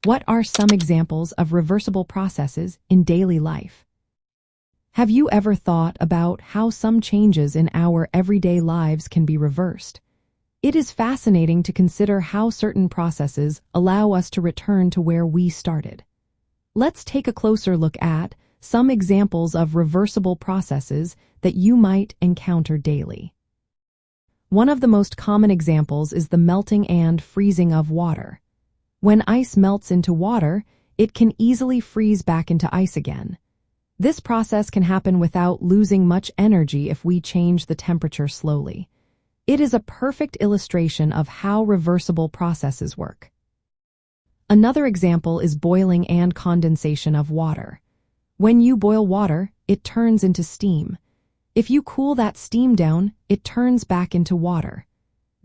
What are some examples of reversible processes in daily life? Have you ever thought about how some changes in our everyday lives can be reversed? It is fascinating to consider how certain processes allow us to return to where we started. Let's take a closer look at some examples of reversible processes that you might encounter daily. One of the most common examples is the melting and freezing of water. When ice melts into water, it can easily freeze back into ice again. This process can happen without losing much energy if we change the temperature slowly. It is a perfect illustration of how reversible processes work. Another example is boiling and condensation of water. When you boil water, it turns into steam. If you cool that steam down, it turns back into water.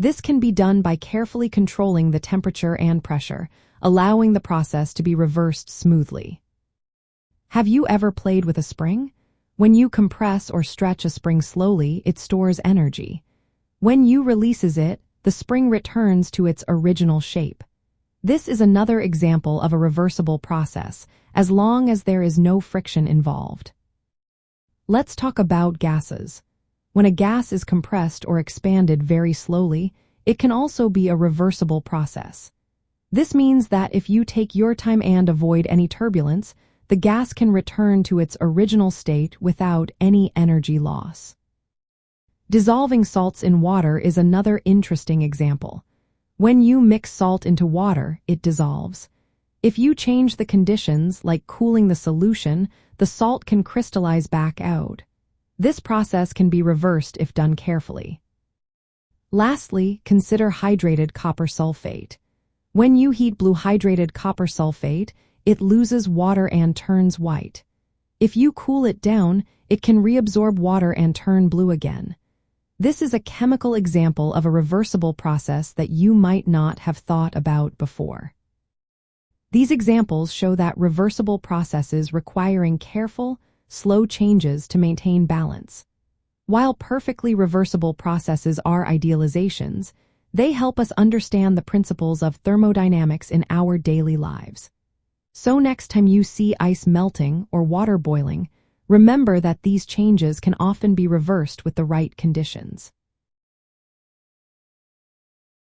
This can be done by carefully controlling the temperature and pressure, allowing the process to be reversed smoothly. Have you ever played with a spring? When you compress or stretch a spring slowly, it stores energy. When you releases it, the spring returns to its original shape. This is another example of a reversible process, as long as there is no friction involved. Let's talk about gases. When a gas is compressed or expanded very slowly, it can also be a reversible process. This means that if you take your time and avoid any turbulence, the gas can return to its original state without any energy loss. Dissolving salts in water is another interesting example. When you mix salt into water, it dissolves. If you change the conditions, like cooling the solution, the salt can crystallize back out. This process can be reversed if done carefully. Lastly, consider hydrated copper sulfate. When you heat blue hydrated copper sulfate, it loses water and turns white. If you cool it down, it can reabsorb water and turn blue again. This is a chemical example of a reversible process that you might not have thought about before. These examples show that reversible processes requiring careful, slow changes to maintain balance. While perfectly reversible processes are idealizations, they help us understand the principles of thermodynamics in our daily lives. So next time you see ice melting or water boiling, remember that these changes can often be reversed with the right conditions.